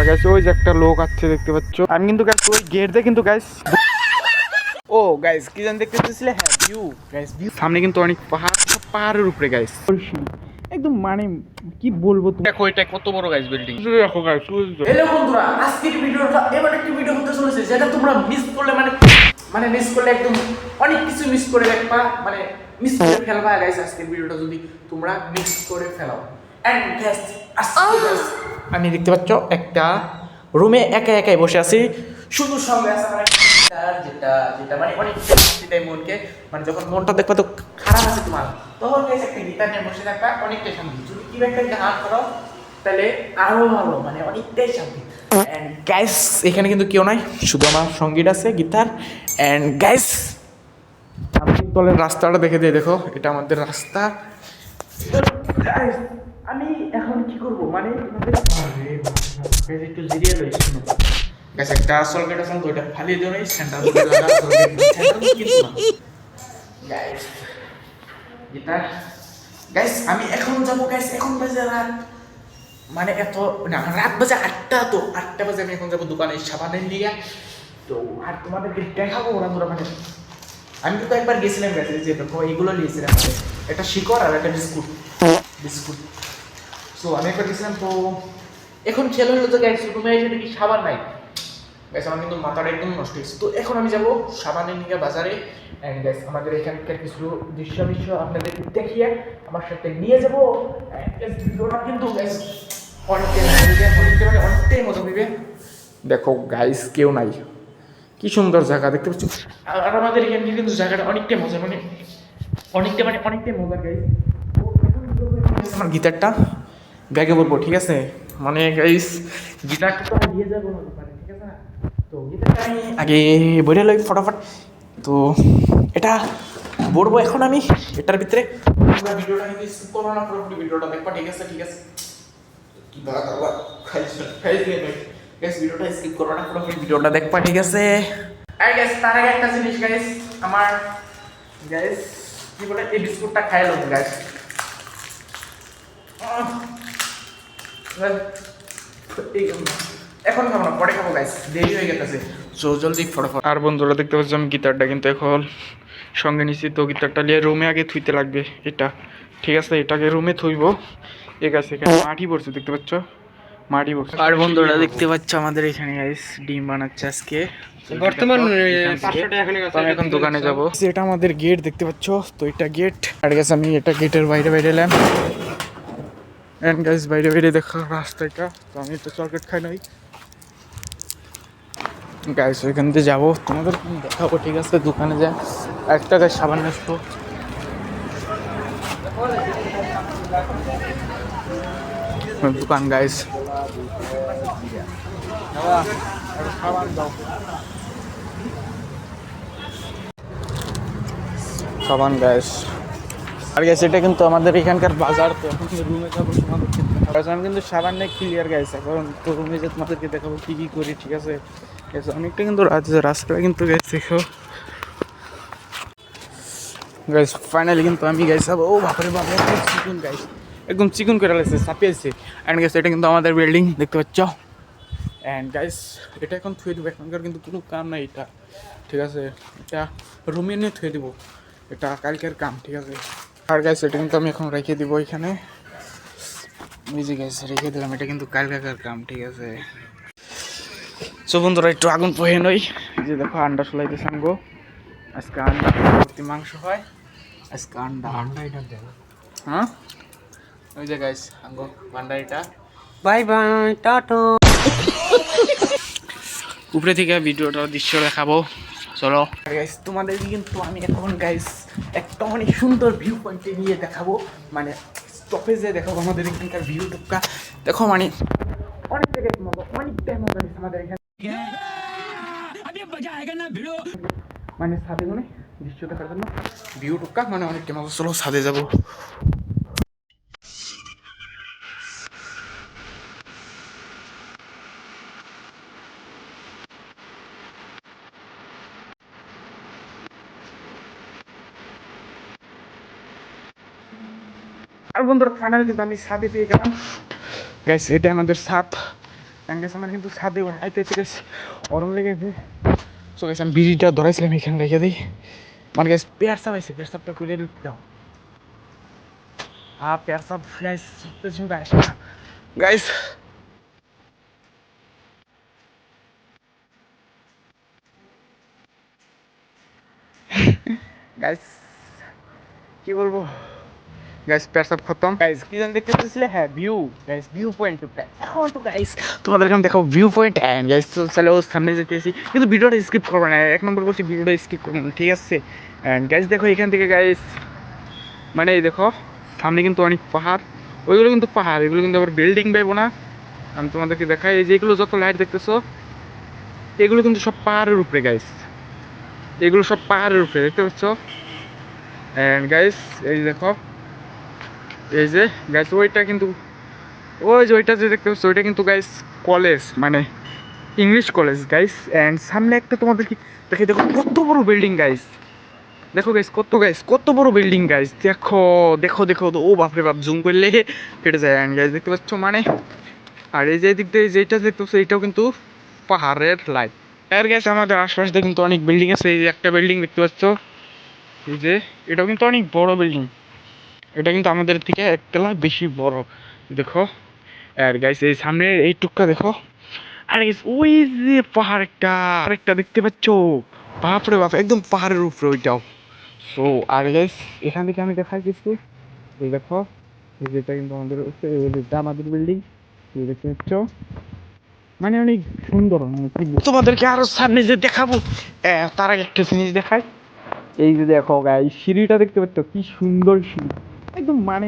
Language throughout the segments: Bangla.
আর গাইস ওই যে একটা লোক আছে দেখতে পাচ্ছ। আমি কিন্তু গাইস ওই গেট দিয়ে কিন্তু গাইস ও গাইস কি জান দেখতে পাচ্ছিলে? হ্যাঁ ভিউ গাইস, ভিউ সামনে কিন্তু অনেক পাহাড়, পাহাড়ের উপরে গাইস একদম মানে কি বলবো, দেখো এটা কত বড় গাইস বিল্ডিং, দেখো গাইস। হ্যালো বন্ধুরা, আজকের ভিডিওটা এমন একটি ভিডিও হতে চলেছে যেটা তোমরা মিস করলে মানে মিস করলে একদম অনেক কিছু মিস করে দেখবা, মানে মিস করে ফেলবা গাইস আজকের ভিডিওটা যদি তোমরা মিস করে ফেলো। এন্ড গাইস আমি দেখতে পাচ্ছ একটা রুমে একা একাই বসে আছি, শুধু সঙ্গে আছে আমার যেটা যেটা মানে অনেক সেটাই মনকে, মানে যখন মনটা দেখবা তো খারাপ আছে তোমার, তখন গাইস একটা গিটার নিয়ে বসে থাকবা, অনেকটাই শান্তি। যদি কি একটা গান করো তাহলে আরো ভালো, মানে অনেকটাই শান্তি। এন্ড গাইস এখানে কিন্তু কেউ নাই, শুধু আমার সঙ্গীত আছে গিটার। এন্ড গাইস আমি তলের রাস্তাটা দেখে দিয়ে দেখো, এটা আমাদের রাস্তা। আমি এখন কি করব মানে তোমাদের একটু জিরিয়ে লই, শুনো গাইস একটা সলগেট আছে তো এটা ফালিয়ে দিও নাই, সেন্টার করে লাগা সলগেট সেন্টার কিন্তু না গাইস গিটার। গাইস আমি এখন যাব গাইস, এখন বাজে রাত, মানে এত না রাত বাজে 8টা, তো 8টা বাজে আমি এখন যাবো দোকানে সাবানের লিগে। তো আর তোমাদেরকে দেখাবো ওরা তোরা, মানে আমি কিন্তু একবার গেছিলাম গেছে যে দেখো এইগুলো নিয়েছিলাম, মানে একটা শিকড় আর একটা বিস্কুট বিস্কুট। সো আমি একবার গেছিলাম, তো এখন খেয়াল হলো তো গাইস রুমে এসে দেখি সাবান নাই। গাইস আমার কিন্তু মাথাটা একদম নষ্ট হয়েছে, তো এখন আমি যাবো সাবানের নিয়ে বাজারে। অ্যান্ড গাইস আমাদের এখানকার কিছু দৃশ্য আপনাদেরকে দেখিয়ে আমার সাথে নিয়ে যাবো। ভিডিওটা কিন্তু গাইস অনেকটাই মজা দিবে। দেখো গাইস কেউ নাই, কি সুন্দর জায়গা দেখতে পাচ্ছ। আর আমাদের এখানে কিন্তু জায়গাটা অনেকটাই মজা, মানে অনেকটাই মজার গাইস। আমার গিটারটা ব্যাগে বলবো, ঠিক আছে? মানে গাইস গিটারটা তো নিয়ে যাবো না দোকানে, ঠিক আছে না? তো গিটারটা আমি আগে বইরে লই ফটাফট। তো এটা বলবো এখন আমি এটার ভিতরে পুরো ভিডিওটা কিন্তু স্কিপ করো না, পুরো ভিডিওটা দেখবা, ঠিক আছে? ঠিক আছে কি বাত আবার খাইছ নে গাইস, ভিডিওটা স্কিপ করো না, পুরো ভিডিওটা দেখবা, ঠিক আছে? আর গাইস তার আগে একটা জিনিস গাইস, আমার গাইস কি বলে এই বিস্কুটটা খাইলো গাইস, এখন খাবো না, পরে খাবো গাইস, দেরি হয়ে গেছে। সো জলদি ফটাফট। আর বন্ধুরা দেখতে পাচ্ছ আমি গিটারটা কিন্তু এখন সঙ্গে নিছি, তো গিটারটা নিয়ে রুমে আগে থুইতে লাগবে এটা, ঠিক আছে? এটাকে রুমে থুইব। ঠিক আছে, এখানে মাটি পড়ছে দেখতে পাচ্ছ, মাটি পড়ছে। আর বন্ধুরা দেখতে পাচ্ছ আমাদের এখানে গাইস ডিম বানাচ্ছে আজকে, বর্তমান 500 টাকা আমি এখন দোকানে যাব। এটা আমাদের গেট দেখতে পাচ্ছ, তো এটা গেট। আর গেছে আমি এটা গেটের বাইরে বাইরে এলাম। এন্ড গাইস বাইরে বাইরে দেখো রাস্তাটা, তো আমি তো চকলেট খাই নাই গাইস, ওইখান দিয়ে যাবো তোমাদের দেখাবো, ঠিক আছে? দোকানে যা 1 টাকায় সাবান আসতো দোকান গাইস, সাবান গাইস। আর গাইস এটা কিন্তু আমাদের এখানকার বাজার, তো এখন কিন্তু রুমে যাবো তোমাদেরকে দেখাবো। আমি কিন্তু সাবান নেই ক্লিয়ার গাইস, এখন তো রুমে যে তোমাদেরকে দেখাবো কি কি করি, ঠিক আছে? অনেকটা কিন্তু রাস্তাটা কিন্তু গাইস দেখো গাইস, ফাইনালি কিন্তু আমি গাইস ও বাপরে বাপ একদম চিকন গাইস, একদম চিকন করে লাগছে, চাপিয়েছে। অ্যান্ড গাইস এটা কিন্তু আমাদের বিল্ডিং দেখতে পাচ্ছ। অ্যান্ড গাইস এটা এখন থুয়ে দেবো, এখনকার কিন্তু কোনো কাম নাই এটা, ঠিক আছে? এটা রুমে নিয়ে থুয়ে দেবো, এটা কালকের কাম, ঠিক আছে? আর গাইস এটা কিন্তু আমি এখন রেখে দিব এখানে, বুঝে গাইস রেখে দিলাম, এটা কিন্তু কালকের কাম, ঠিক আছে? সো বন্ধুরা একটু আগুন পোহে নই, যে দেখো আন্ডা চলাইতে সাঙ্গো, আজকে আন্ডা ভর্তি মাংস হয়, আজকে আন্ডা এটা দেন। হ্যাঁ ওই যে গাইস আঙ্গো আন্ডা এটা। Bye bye tata. উপরে থেকে ভিডিওটা দৃশ্য দেখাবো, চলো গাইস। তোমাদের কিন্তু আমি এখন গাইস একটা অনেক সুন্দর ভিউ পয়েন্টে নিয়ে দেখাবো, মানে স্টপেজে দেখাবো আমাদের এখানকার ভিউ টুকা দেখো, মানে অনেক জায়গায় মজা, অনেকটাই মজা নিচ্ছে আমাদের এখানে, মানে ছাদে মানে দৃশ্য দেখার জন্য ভিউ টুকা, মানে অনেকটা মজা। চলো ছাদে যাবো। আর বন্ধুরা ফাইনালি কিন্তু আমি ছাদে পেয়ে গেলাম গাইস, এটা আমাদের ছাদ, গেছে আমার কিন্তু ছাদে আইতে গেছে গরম লেগেছে। সো গেছে আমি বিড়িটা ধরাইছিলাম এখানে রেখে দিই। মানে গেছে পেয়ার সাপ আছে, পেয়ার সাপটা করে দাও। পেয়ার সাপ গাইস গাইস গাইস কি বলবো গাইস, পেয়ার খতম গাইস। কি জানি দেখতে পাচ্ছিলে? হ্যাঁ ভিউ গাইস, ভিউ পয়েন্ট এখন তো গাইস তোমাদেরকে আমি দেখাবো ভিউ পয়েন্ট। অ্যান্ড গাইস তো চলো সামনে যেতেছি, কিন্তু ভিডিওটা স্কিপ করবে না, এক নম্বর বলছি ভিডিওটা স্কিপ করবে না, ঠিক আছে? অ্যান্ড গাইস দেখো এখান থেকে গাইস, মানে এই দেখো সামনে কিন্তু অনেক পাহাড়, ওইগুলো কিন্তু পাহাড়, এগুলো কিন্তু আবার বিল্ডিং পাইবো না। আমি তোমাদেরকে দেখাই, এই যেগুলো যত লাইট দেখতেছো এগুলো কিন্তু সব পাহাড়ের উপরে গাইস, এগুলো সব পাহাড়ের উপরে দেখতে পাচ্ছ। অ্যান্ড গাইস এই দেখো, এই যে গাইস ওইটা কিন্তু, ওই যে ওইটা যে দেখতে পাচ্ছ ওইটা কিন্তু গাইস কলেজ, মানে ইংলিশ কলেজ গাইস। অ্যান্ড সামনে একটা তোমাদের কি দেখে, দেখো কত বড় বিল্ডিং গাইস, দেখো গাইস কত বড় বিল্ডিং গাইস, দেখো দেখো দেখো ও বাপরে বাপ, জুম করলে কেটে যায়। অ্যান্ড গাইস দেখতে পাচ্ছ মানে, আর এই যে দিক দিয়ে যেটা দেখতে পাচ্ছ এইটাও কিন্তু পাহাড়ের লাইট। আর গাইস আমাদের আশপাশে কিন্তু অনেক বিল্ডিং আছে, এই যে একটা বিল্ডিং দেখতে পাচ্ছ, এই যে এটাও কিন্তু অনেক বড় বিল্ডিং, এটা কিন্তু আমাদের থেকে একতলা বেশি বড়, দেখো। আর গাইস এই সামনে এই টুকটা দেখো, আর গাইস ওই যে পাহাড় একটা আরেকটা দেখতে পাচ্ছ, বাপরে বাপ একদম পাহাড়ের উপরে ওইটাও। সো আর গাইস এখান থেকে আমি দেখাই কিছু, এই দেখো এই যেটা কিন্তু আমাদের আমাদের বিল্ডিং দেখতে পাচ্ছ, মানে অনেক সুন্দর। তোমাদেরকে আরো সামনে যে দেখাবো তার আগে একটা জিনিস দেখাই, এই যে দেখো গাইস সিঁড়িটা দেখতে পাচ্ছ, কি সুন্দর সিঁড়ি একদম, মানে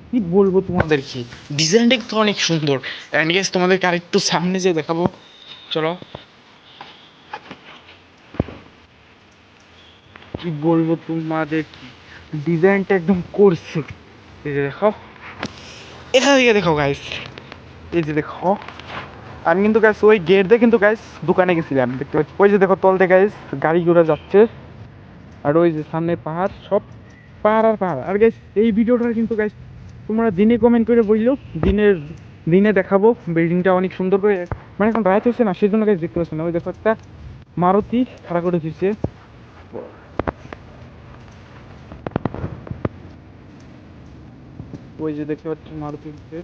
কি বলবো তোমাদেরকে, ডিজাইনটা তো অনেক সুন্দর। অ্যান্ড গাইস তোমাদেরকে আরেকটু সামনে যে দেখাবো, চলো। কি বলবো তোমাদের, ডিজাইনটা একদম করছে, এই যে দেখো এখান থেকে দেখো গাইস, এই যে দেখো। আমি কিন্তু গাইস ওই গেট দিয়ে কিন্তু গাইস দোকানে গেছিলাম, দেখতে পাচ্ছি ওই যে দেখো তল থেকে গাইস গাড়ি ঘোড়া যাচ্ছে, আর ওই যে সামনে পাহাড়, সব পাহাড় আর পাহাড়। আর গাইস এই ভিডিওটা কিন্তু গাইস তোমরা দিনে কমেন্ট করে বললো, দিনে দেখাবো বিল্ডিংটা অনেক সুন্দর করে, মানে এখন রাত হচ্ছে না সেই জন্য গাইস দেখতে পাচ্ছি না। ওই দেখো একটা মারুতি খাড়া করে দিচ্ছে, ওই যে দেখতে পাচ্ছি মারুতি দিচ্ছে।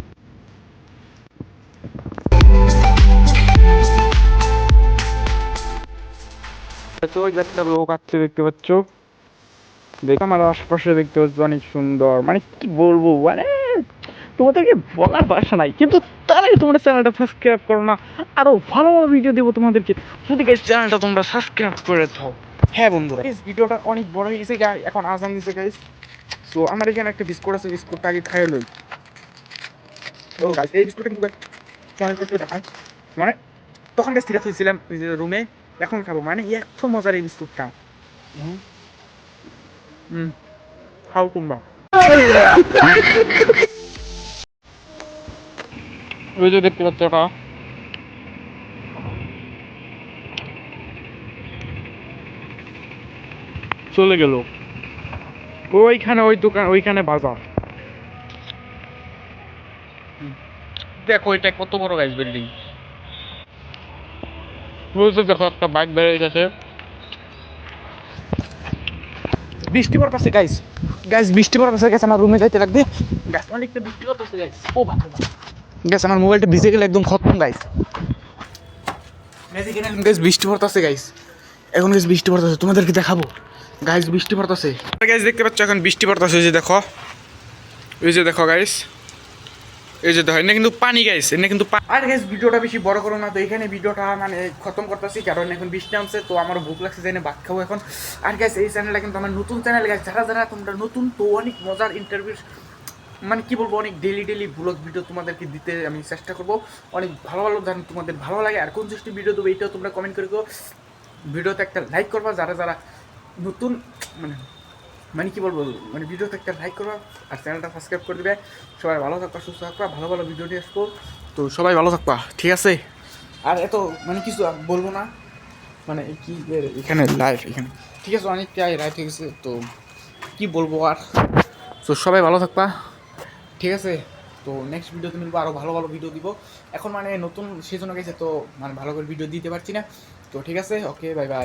ওই একটা লোক আসছে দেখতে পাচ্ছ, দেখো আমার আশপাশে দেখতে পাচ্ছ অনেক সুন্দর, মানে কি বলবো, মানে তোমাদেরকে বলার ভাষা নাই। কিন্তু তার আগে তোমরা চ্যানেলটা সাবস্ক্রাইব করো না, আরো ভালো ভালো ভিডিও দেবো তোমাদেরকে, যদি গাইস চ্যানেলটা তোমরা সাবস্ক্রাইব করে দাও। হ্যাঁ বন্ধুরা এই ভিডিওটা অনেক বড় হয়ে গেছে, এখন আজান দিছে গাইস। সো আমার এখানে একটা বিস্কুট আছে, বিস্কুটটা আগে খাইয়ে লই। ও গাইস এই বিস্কুটটা কিন্তু চ্যানেল করতে দেখায়, মানে তখন গাইস ঠিক হয়েছিলাম রুমে, এখন খাবো, মানে এত মজার এই বিস্কুটটা। খাও তোমরা। ওই যে দেখতে পাচ্ছ ওটা, চলে গেল ওইখানে, ওই দোকান ওইখানে বাজার। দেখো এটা কত বড় গাইস বিল্ডিং, বুঝতে দেখো একটা বাইক বেরিয়ে গেছে, বৃষ্টি পড়তেছে গাইস, গাইস বৃষ্টি পড়তেছে গেছে, আমার রুমে যাইতে লাগবে গাইস, অনেকটা বৃষ্টি পড়তেছে গাইস। ও বাবা গাইস আমার মোবাইলটা ভিজে গেলে একদম খতম গাইস, গাইস বৃষ্টি পড়তেছে গাইস, এখন গাইস বৃষ্টি পড়তেছে, তোমাদেরকে দেখাবো গাইস বৃষ্টি পড়তেছে। গাইস দেখতে পাচ্ছ এখন বৃষ্টি পড়তেছে, এই যে দেখো, এই যে দেখো গাইস, এই যে দেখো এনে কিন্তু পানি গাইস, এনে কিন্তু আর গাইস ভিডিওটা বেশি বড় করো না, তো এখানে ভিডিওটা মানে খতম করতেছি, কারণ এখন বৃষ্টি নামছে, তো আমার ভুক লাগছে, যাই না ভাত খাবো এখন। আর গাইস এই চ্যানেলটা কিন্তু আমার নতুন চ্যানেল গাইস, যারা যারা তোমরা নতুন, তো অনেক মজার ইন্টারভিউ, মানে কি বলবো, অনেক ডেলি ব্লগ ভিডিও তোমাদেরকে দিতে আমি চেষ্টা করবো, অনেক ভালো ভালো জানি তোমাদের ভালো লাগে, আর কোন সৃষ্টি ভিডিও দেবো এইটাও তোমরা কমেন্ট করে দিও, ভিডিওতে একটা লাইক করবা, যারা যারা নতুন, মানে মানে কি বলবো, মানে ভিডিওতে একটা লাইক করবা আর চ্যানেলটা সাবস্ক্রাইব করে দেবে। সবাই ভালো থাকবা, সুস্থ থাকবা, ভালো ভালো ভিডিও নিয়ে আসবো, তো সবাই ভালো থাকবা, ঠিক আছে? আর এত মানে কিছু বলবো না, মানে কি এখানে লাইভ এখানে, ঠিক আছে অনেকটাই রাইট হয়ে গেছে, তো কি বলবো আর, তো সবাই ভালো থাকবা, ঠিক আছে? তো নেক্সট ভিডিওতে মিলবো, আরও ভালো ভালো ভিডিও দিব। এখন মানে নতুন সেজন্য গেছে তো মানে ভালো করে ভিডিও দিতে পারছি না। তো ঠিক আছে, ওকে, বাই বাই।